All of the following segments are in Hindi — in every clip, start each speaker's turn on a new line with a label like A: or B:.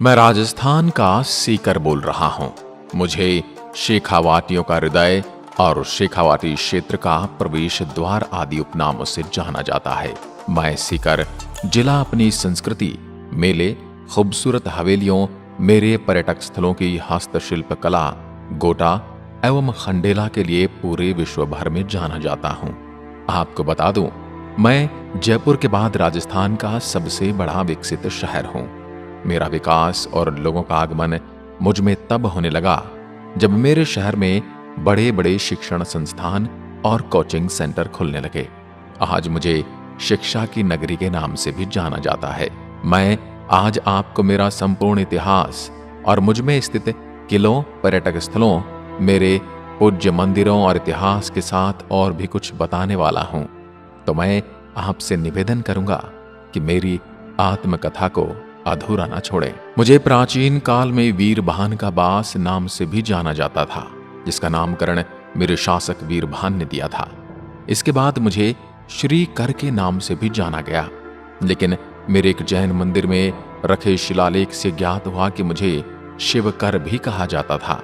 A: मैं राजस्थान का सीकर बोल रहा हूं। मुझे शेखावाटियों का हृदय और शेखावाटी क्षेत्र का प्रवेश द्वार आदि उपनामों से जाना जाता है। मैं सीकर जिला अपनी संस्कृति, मेले, खूबसूरत हवेलियों, मेरे पर्यटक स्थलों की हस्तशिल्प कला, गोटा एवं खंडेला के लिए पूरे विश्व भर में जाना जाता हूं। आपको बता दूं, मैं जयपुर के बाद राजस्थान का सबसे बड़ा विकसित शहर हूं। मेरा विकास और लोगों का आगमन मुझ में तब होने लगा जब मेरे शहर में बड़े बड़े शिक्षण संस्थान और कोचिंग सेंटर खुलने लगे। आज मुझे शिक्षा की नगरी के नाम से भी जाना जाता है। मैं आज आपको मेरा संपूर्ण इतिहास और मुझ में स्थित किलों, पर्यटक स्थलों, मेरे पूज्य मंदिरों और इतिहास के साथ और भी कुछ बताने वाला हूं। तो मैं आपसे निवेदन करूंगा कि मेरी आत्मकथा को अधूरा न छोड़े। मुझे प्राचीन काल में वीरभान का बास नाम से भी जाना जाता था, जिसका नामकरण मेरे शासक वीरभान ने दिया था। इसके बाद मुझे श्री कर के नाम से भी जाना गया, लेकिन मेरे एक जैन मंदिर में रखे शिलालेख से ज्ञात हुआ कि मुझे शिवकर भी कहा जाता था।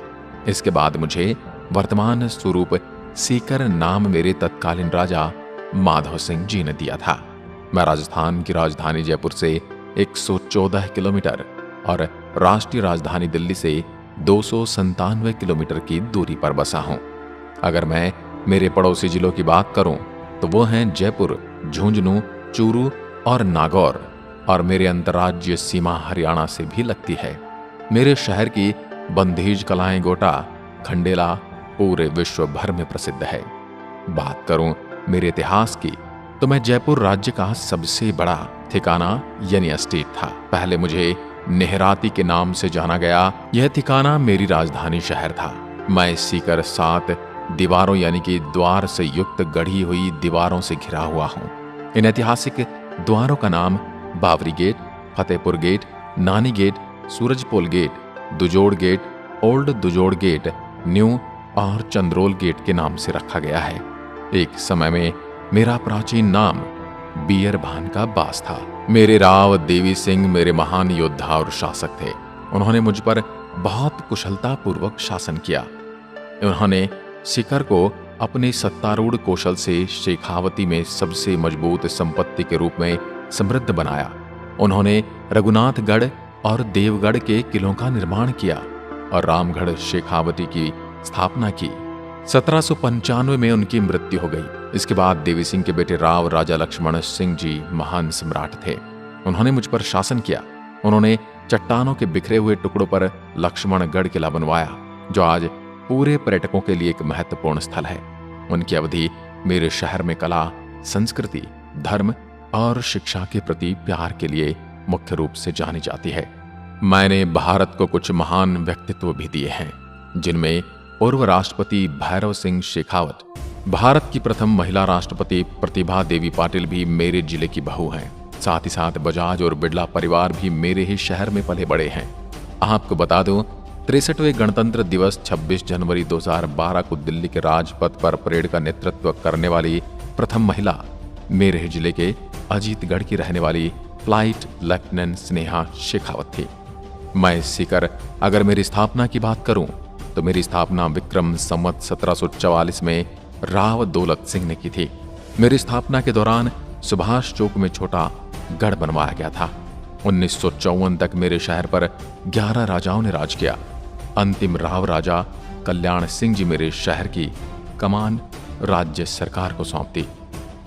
A: इसके बाद मुझे वर्तमान स्वरूप सीकर नाम मेरे तत्कालीन राजा माधव सिंह जी ने दिया था। मैं राजस्थान की राजधानी जयपुर से 114 किलोमीटर और राष्ट्रीय राजधानी दिल्ली से 297 किलोमीटर की दूरी पर बसा हूं। अगर मैं मेरे पड़ोसी जिलों की बात करूं तो वो हैं जयपुर, झुंझुनू, चूरू और नागौर, और मेरे अंतर्राज्यीय सीमा हरियाणा से भी लगती है। मेरे शहर की बंधेज कलाएं, गोटा, खंडेला पूरे विश्व भर में प्रसिद्ध है। बात करूं मेरे इतिहास की तो मैं जयपुर राज्य का सबसे बड़ा ठिकाना यानी एस्टेट था। पहले मुझे नेहराती के नाम से जाना गया। यह ठिकाना मेरी राजधानी शहर था। मैं सीकर 7 दीवारों यानी कि द्वार से युक्त गढ़ी हुई दीवारों से घिरा हुआ हूं। इन ऐतिहासिक द्वारों का नाम Bawri gate, Fatehpur gate, Nani gate, Surajpol gate, Dujod gate, old Dujod gate, new और चंद्रोल गेट के नाम से रखा गया है। एक समय में मेरा प्राचीन नाम बीयरभान का बास था। मेरे राव देवी सिंह मेरे महान योद्धा और शासक थे। उन्होंने मुझ पर बहुत कुशलता पूर्वक शासन किया। उन्होंने सीकर को अपने सत्तारूढ़ कौशल से शेखावती में सबसे मजबूत संपत्ति के रूप में समृद्ध बनाया। उन्होंने रघुनाथगढ़ और देवगढ़ के किलों का निर्माण किया और रामगढ़ शेखावती की स्थापना की। 1795 में उनकी मृत्यु हो गई। इसके बाद देवी सिंह के बेटे राव राजा लक्ष्मण सिंह जी महान सम्राट थे। उन्होंने मुझ पर शासन किया। उन्होंने चट्टानों के बिखरे हुए टुकड़ों पर लक्ष्मणगढ़ किला बनवाया, जो आज पूरे पर्यटकों के लिए एक महत्वपूर्ण स्थल है। उनकी अवधि मेरे शहर में कला, संस्कृति, धर्म और शिक्षा के प्रति प्यार के लिए मुख्य रूप से जानी जाती है। मैंने भारत को कुछ महान व्यक्तित्व भी दिए हैं, जिनमें पूर्व राष्ट्रपति भैरव सिंह शेखावत, भारत की प्रथम महिला राष्ट्रपति प्रतिभा देवी पाटिल भी मेरे जिले की बहू हैं। साथ ही साथ बजाज और बिड़ला परिवार भी मेरे ही शहर में पले बड़े हैं। आपको बता दूं, 63वें गणतंत्र दिवस 26 जनवरी 2012 को दिल्ली के राजपथ पर परेड का नेतृत्व करने वाली प्रथम महिला मेरे ही जिले के अजीतगढ़ की रहने वाली फ्लाइट लेफ्टिनेंट स्नेहा शेखावत थी। मैं सीकर अगर मेरी स्थापना की बात करूं तो मेरी स्थापना विक्रम संवत 1744 में राव दौलत सिंह ने की थी। मेरी स्थापना के दौरान सुभाष चौक में छोटा गढ़ बनवाया गया था। 1954 तक मेरे शहर पर 11 राजाओं ने राज किया। अंतिम राव राजा कल्याण सिंह जी मेरे शहर की कमान राज्य सरकार को सौंप दी।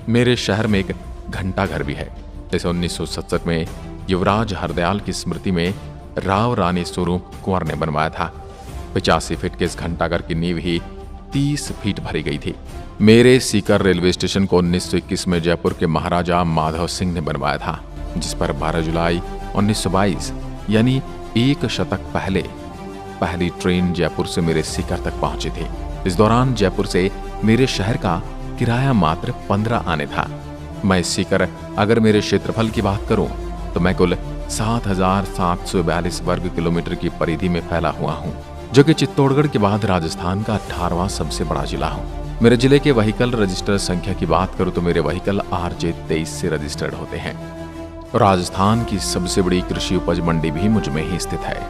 A: मेरे शहर में एक घंटा घर भी है, जिसे 1967 में युवराज हरदयाल की स्मृति में राव रानी स्वरूप कुंवर ने बनवाया था। 85 फीट के इस घंटाघर की नींव ही 30 फीट भरी गई थी। मेरे सीकर रेलवे स्टेशन को 1921 में जयपुर के महाराजा माधव सिंह ने बनवाया था, जिस पर 12 जुलाई 1922 यानी एक शतक पहले पहली ट्रेन जयपुर से मेरे सीकर तक पहुंची थी। इस दौरान जयपुर से मेरे शहर का किराया मात्र 15 आने था। मैं सीकर अगर मेरे क्षेत्रफल की बात करूं तो मैं कुल 7,742 वर्ग किलोमीटर की परिधि में फैला हुआ हूं, जो कि चित्तौड़गढ़ के बाद राजस्थान का 18वां सबसे बड़ा जिला हूं। मेरे जिले के व्हीकल रजिस्टर संख्या की बात करूं तो मेरे व्हीकल RJ 23 से रजिस्टर्ड होते हैं। राजस्थान की सबसे बड़ी कृषि उपज मंडी भी मुझ में ही स्थित है।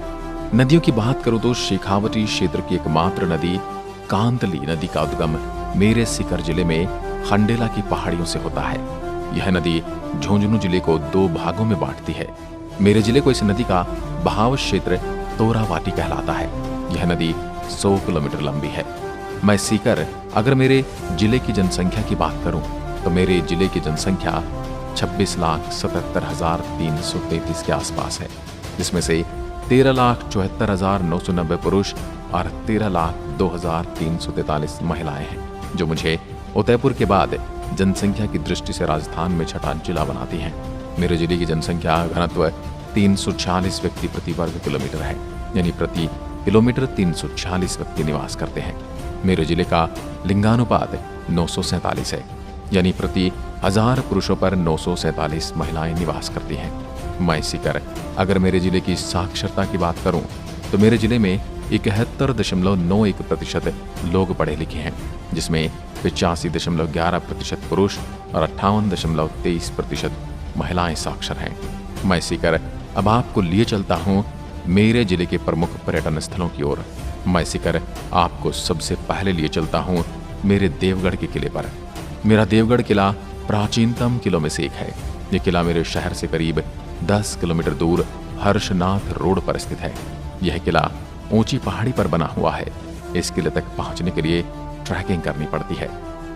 A: नदियों की बात करूं तो शेखावटी क्षेत्र की एकमात्र नदी कांतली नदी का उद्गम मेरे सीकर जिले में खंडेला की पहाड़ियों से होता है। यह नदी झुंझुनू जिले को 2 भागों में बांटती है। मेरे जिले को इस नदी का बहाव क्षेत्र तोरावाटी कहलाता है। यह नदी 100 किलोमीटर लंबी है। मैं सीकर, अगर मेरे जिले की जनसंख्या की बात करूं तो मेरे जिले की जनसंख्या 26,77,333 के आसपास है, जिसमें से 13,74,990 पुरुष और 13,02,343 महिलाएं हैं, जो मुझे उदयपुर के बाद जनसंख्या की दृष्टि से राजस्थान में छठा जिला बनाती हैं। मेरे जिले की जनसंख्या घनत्व 346 व्यक्ति प्रति वर्ग किलोमीटर है, यानी प्रति किलोमीटर 346 व्यक्ति निवास करते हैं। मेरे जिले का लिंगानुपात 947 है, यानी प्रति 1000 पुरुषों पर 947 महिलाएं निवास करती हैं। मैं सीकर, अगर मेरे जिले की साक्षरता की बात करूं तो मेरे जिले में 71.91% लोग पढ़े लिखे हैं, जिसमें 85.11% पुरुष और 58.23% महिलाएं साक्षर हैं। मैं सीकर, अब आपको लिए चलता हूं मेरे जिले के प्रमुख पर्यटन स्थलों की ओर। मैं सीकर, आपको सबसे पहले लिए चलता हूं मेरे देवगढ़ के किले पर। मेरा देवगढ़ किला प्राचीनतम किलों में से एक है। यह किला मेरे शहर से करीब 10 किलोमीटर दूर हर्षनाथ रोड पर स्थित है। यह किला ऊंची पहाड़ी पर बना हुआ है। इस किले तक पहुंचने के लिए ट्रैकिंग करनी पड़ती है।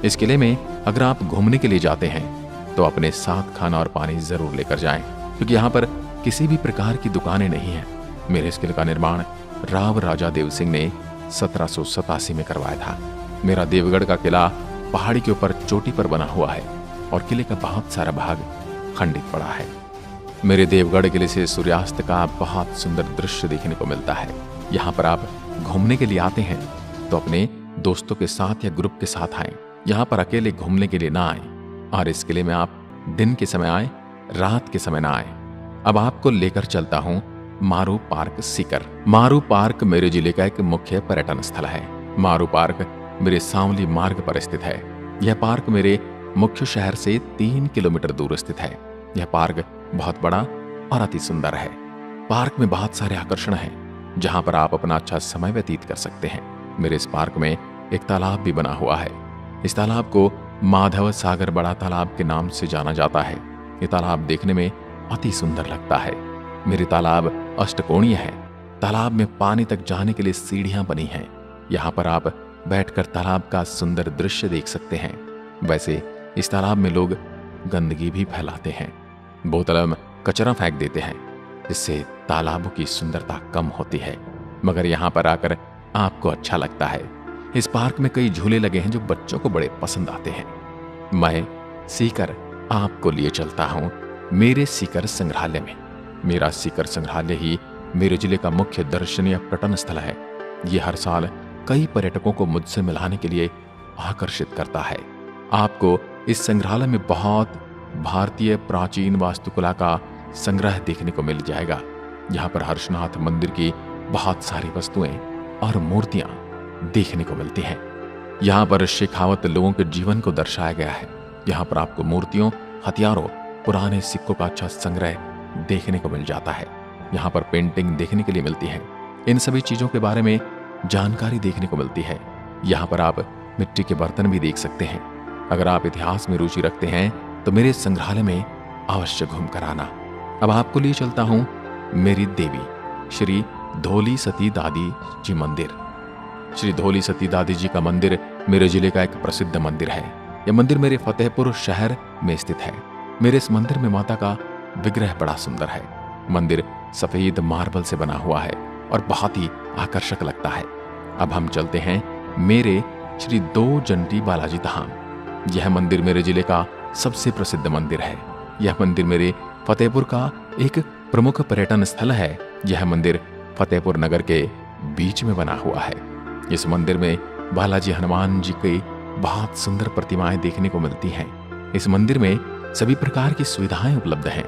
A: इस किले में अगर आप घूमने के लिए जाते हैं तो अपने साथ खाना और पानी जरूर लेकर जाएं, क्योंकि यहाँ पर किसी भी प्रकार की दुकानें नहीं हैं। मेरे इस किले का निर्माण राव राजा देव सिंह ने 1787 में करवाया था। मेरा देवगढ़ का किला पहाड़ी के ऊपर चोटी पर बना हुआ है और किले का बहुत सारा भाग खंडित पड़ा है। मेरे देवगढ़ किले से सूर्यास्त का बहुत सुंदर दृश्य देखने को मिलता है। यहाँ पर आप घूमने के लिए आते हैं तो अपने दोस्तों के साथ या ग्रुप के साथ आएं। यहाँ पर अकेले घूमने के लिए ना आएं, और इस किले में आप दिन के समय आए, रात के समय ना आए। अब आपको लेकर चलता हूँ मारू पार्क सीकर। मारू पार्क मेरे जिले का एक मुख्य पर्यटन स्थल है। मारू पार्क मेरे सांवली मार्ग पर स्थित है। यह पार्क मेरे मुख्य शहर से 3 किलोमीटर दूर स्थित है। यह पार्क बहुत बड़ा और अति सुंदर है। पार्क में बहुत सारे आकर्षण हैं, जहां पर आप अपना अच्छा समय व्यतीत कर सकते हैं। मेरे इस पार्क में एक तालाब भी बना हुआ है। इस तालाब को माधव सागर बड़ा तालाब के नाम से जाना जाता है। ये तालाब देखने में अति सुंदर लगता है। मेरे तालाब अष्टकोणीय है। तालाब में पानी तक जाने के लिए सीढ़ियां बनी हैं। यहाँ पर आप बैठकर तालाब का सुंदर दृश्य देख सकते हैं। वैसे इस तालाब में लोग गंदगी भी फैलाते हैं, बोतलों में कचरा फेंक देते हैं, जिससे तालाबों की सुंदरता कम होती है। मगर यहाँ पर आकर आपको अच्छा लगता है। इस पार्क में कई झूले लगे हैं जो बच्चों को बड़े पसंद आते हैं। मैं सीकर आपको लिए चलता हूँ मेरे सीकर संग्रहालय में। मेरा सीकर संग्रहालय ही मेरे जिले का मुख्य दर्शनीय पर्यटन स्थल है। ये हर साल कई पर्यटकों को मुझसे मिलाने के लिए आकर्षित करता है। आपको इस संग्रहालय में बहुत भारतीय प्राचीन वास्तुकला का संग्रह देखने को मिल जाएगा। यहाँ पर हर्षनाथ मंदिर की बहुत सारी वस्तुएं और मूर्तियां देखने को मिलती हैं। यहाँ पर शेखावत लोगों के जीवन को दर्शाया गया है। यहाँ पर आपको मूर्तियों, हथियारों, पुराने सिक्कों का अच्छा संग्रह देखने को मिल जाता है। यहाँ पर पेंटिंग देखने के लिए मिलती है। इन सभी चीजों के बारे में जानकारी देखने को मिलती है। यहाँ पर आप मिट्टी के बर्तन भी देख सकते हैं। अगर आप इतिहास में रुचि रखते हैं तो मेरे संग्रहालय में अवश्य घूम कर आना। अब आपको लिए चलता हूँ मेरी देवी श्री धोली सती दादी जी मंदिर। श्री धोली सती दादी जी का मंदिर मेरे जिले का एक प्रसिद्ध मंदिर है। यह मंदिर मेरे फतेहपुर शहर में स्थित है। मेरे इस मंदिर में माता का विग्रह बड़ा सुंदर है। मंदिर सफेद मार्बल से बना हुआ है और बहुत ही आकर्षक लगता है। अब हम चलते हैं मेरे श्री 2 जंटी बालाजी धाम। यह मंदिर मेरे जिले का सबसे प्रसिद्ध मंदिर है। यह मंदिर मेरे फतेहपुर का एक प्रमुख पर्यटन स्थल है। यह मंदिर फतेहपुर नगर के बीच में बना हुआ है। इस मंदिर में बालाजी हनुमान जी की बहुत सुंदर प्रतिमाएं देखने को मिलती हैं। इस मंदिर में सभी प्रकार की सुविधाएं उपलब्ध हैं।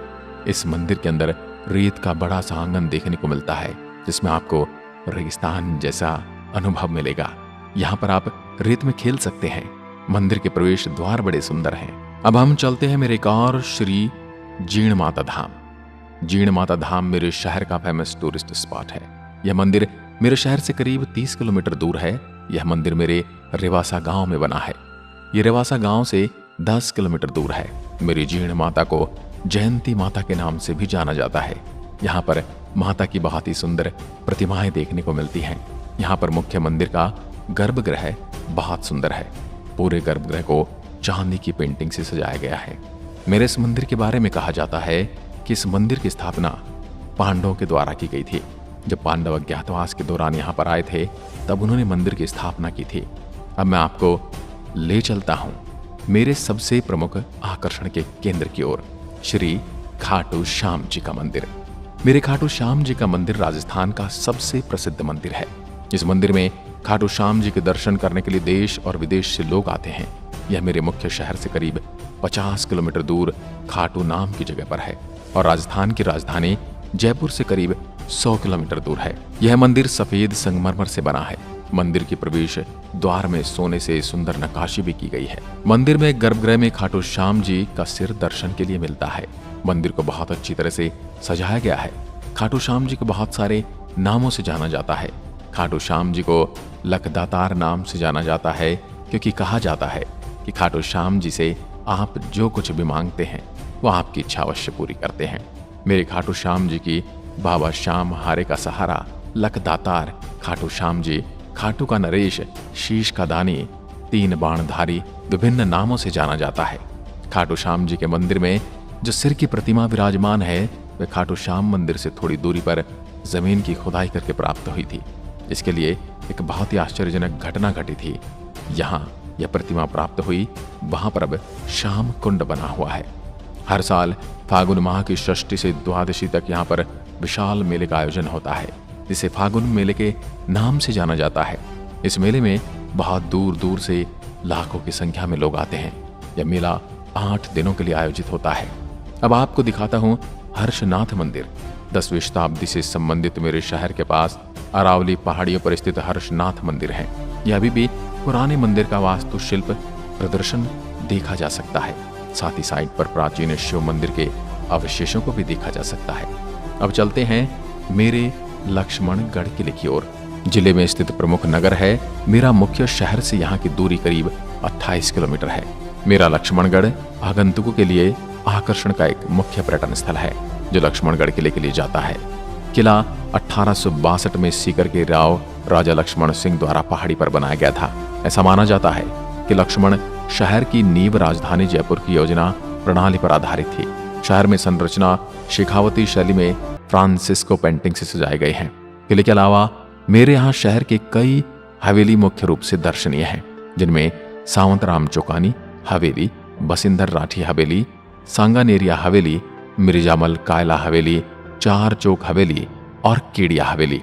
A: इस मंदिर के अंदर रेत का बड़ा सा आंगन देखने को मिलता है, जिसमें आपको रेगिस्तान जैसा अनुभव मिलेगा। यहाँ पर आप रेत में खेल सकते हैं। मंदिर के प्रवेश द्वार बड़े सुंदर हैं। अब हम चलते हैं मेरे एक और श्री जीण माता धाम। जीण माता धाम मेरे शहर का फेमस टूरिस्ट स्पॉट है। यह मंदिर मेरे शहर से करीब 30 किलोमीटर दूर है। यह मंदिर मेरे रेवासा गांव में बना है। यह रेवासा गांव से 10 किलोमीटर दूर है। मेरी जीण माता को जयंती माता के नाम से भी जाना जाता है। यहाँ पर माता की बहुत ही सुंदर प्रतिमाएं देखने को मिलती हैं। यहाँ पर मुख्य मंदिर का गर्भगृह बहुत सुंदर है। पूरे गर्भगृह को चांदी की पेंटिंग से सजाया गया है। मेरे इस मंदिर के बारे में कहा जाता है कि इस मंदिर की स्थापना पांडवों के द्वारा की गई थी। जब पांडव अज्ञातवास के दौरान यहाँ पर आए थे तब उन्होंने मंदिर की स्थापना की थी। अब मैं आपको ले चलता हूँ मेरे सबसे प्रमुख आकर्षण के केंद्र की ओर, श्री खाटू श्याम जी का मंदिर। मेरे खाटू श्याम जी का मंदिर राजस्थान का सबसे प्रसिद्ध मंदिर है। इस मंदिर में खाटू श्याम जी के दर्शन करने के लिए देश और विदेश से लोग आते हैं। यह मेरे मुख्य शहर से करीब 50 किलोमीटर दूर खाटू नाम की जगह पर है और राजस्थान की राजधानी जयपुर से करीब 100 किलोमीटर दूर है। यह मंदिर सफेद संगमरमर से बना है। मंदिर की प्रवेश द्वार में सोने से सुंदर नक्काशी भी की गई है। मंदिर में गर्भगृह में खाटू श्याम जी का सिर दर्शन के लिए मिलता है। मंदिर को बहुत अच्छी तरह से सजाया गया है। खाटू श्याम जी को बहुत सारे नामों से जाना जाता है। खाटू श्याम जी को लखदातार नाम से जाना जाता है क्योंकि कहा जाता है कि खाटू श्याम जी से आप जो कुछ भी मांगते हैं वो आपकी इच्छा अवश्य पूरी करते हैं। मेरे खाटू श्याम जी की बाबा श्याम हारे का सहारा, लखदातार खाटू श्याम जी, खाटू का नरेश, शीश का दानी, 3 बाणधारी विभिन्न नामों से जाना जाता है। खाटू श्याम जी के मंदिर में जो सिर की प्रतिमा विराजमान है वह खाटू श्याम मंदिर से थोड़ी दूरी पर जमीन की खुदाई करके प्राप्त हुई थी। इसके लिए एक बहुत ही आश्चर्यजनक घटना घटी थी। यहाँ यह प्रतिमा प्राप्त हुई, वहां पर अब श्याम कुंड बना हुआ है। हर साल फागुन माह की षष्ठी से द्वादशी तक यहाँ पर विशाल मेले का आयोजन होता है, जिसे फागुन मेले के नाम से जाना जाता है। इस मेले में बहुत दूर दूर से लाखों की संख्या में लोग आते हैं। यह मेला 8 दिनों के लिए आयोजित होता है। अब आपको दिखाता हूँ हर्षनाथ मंदिर। 10वीं शताब्दी से संबंधित मेरे शहर के पास अरावली पहाड़ियों पर स्थित हर्षनाथ मंदिर है। यह अभी भी पुराने मंदिर का वास्तुशिल्प प्रदर्शन देखा जा सकता है। साथ ही साइट पर प्राचीन शिव मंदिर के अवशेषों को भी देखा जा सकता है। अब चलते हैं मेरे लक्ष्मणगढ़ किले की ओर। जिले में स्थित प्रमुख नगर है। मेरा मुख्य शहर से यहाँ की दूरी करीब 28 किलोमीटर है। मेरा लक्ष्मणगढ़ आगंतुकों के लिए आकर्षण का एक मुख्य पर्यटन स्थल है जो लक्ष्मणगढ़ किले के लिए जाता है। किला 1862 में सीकर के राव राजा लक्ष्मण सिंह द्वारा पहाड़ी पर बनाया गया था। ऐसा माना जाता है कि लक्ष्मण शहर की नींव राजधानी जयपुर की योजना प्रणाली पर आधारित थी। शहर में संरचना शेखावती शैली में फ्रांसिस्को पेंटिंग से सजाए गए हैं। किले के अलावा मेरे यहाँ शहर के कई हवेली मुख्य रूप से दर्शनीय हैं, जिनमें सावंतराम चौकानी हवेली, बसिंदर राठी हवेली, सांगानेरिया हवेली, मिर्जामल कायला हवेली, चार चौक हवेली और केडिया हवेली।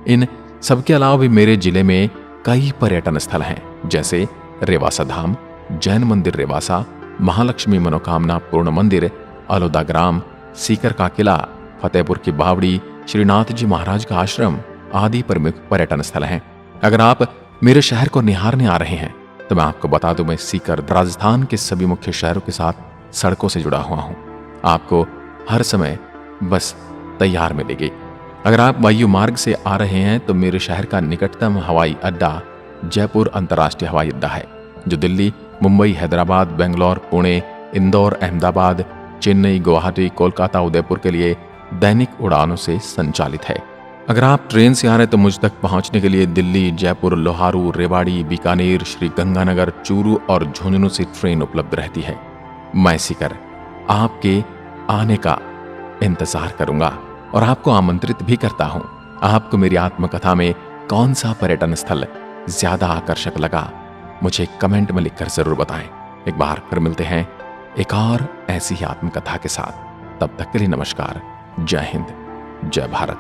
A: इन सबके अलावा भी मेरे जिले में कई पर्यटन स्थल हैं, जैसे रेवासा धाम, जैन मंदिर रेवासा, महालक्ष्मी मनोकामना पूर्ण मंदिर, अलोदा ग्राम, सीकर का किला, फतेहपुर की बावड़ी, श्रीनाथ जी महाराज का आश्रम आदि प्रमुख पर्यटन स्थल हैं। अगर आप मेरे शहर को निहारने आ रहे हैं तो मैं आपको बता दूं, मैं सीकर राजस्थान के सभी मुख्य शहरों के साथ सड़कों से जुड़ा हुआ हूं। आपको हर समय बस तैयार मिलेगी। अगर आप वायु मार्ग से आ रहे हैं तो मेरे शहर का निकटतम हवाई अड्डा जयपुर अंतर्राष्ट्रीय हवाई अड्डा है, जो दिल्ली, मुंबई, हैदराबाद, बेंगलोर, पुणे, इंदौर, अहमदाबाद, चेन्नई, गुवाहाटी, कोलकाता, उदयपुर के लिए दैनिक उड़ानों से संचालित है। अगर आप ट्रेन से आ रहे हैं तो मुझ तक पहुंचने के लिए दिल्ली, जयपुर, लोहारू, रेवाड़ी, बीकानेर, श्री गंगानगर, चूरू और झुंझुनू से ट्रेन उपलब्ध रहती है। मैं सीकर आपके आने का इंतजार करूंगा और आपको आमंत्रित भी करता हूं। आपको मेरी आत्मकथा में कौन सा पर्यटन स्थल ज्यादा आकर्षक लगा, मुझे कमेंट में लिखकर जरूर बताएं। एक बार फिर मिलते हैं एक और ऐसी ही आत्मकथा के साथ। तब तक के लिए नमस्कार। जय हिंद, जय भारत।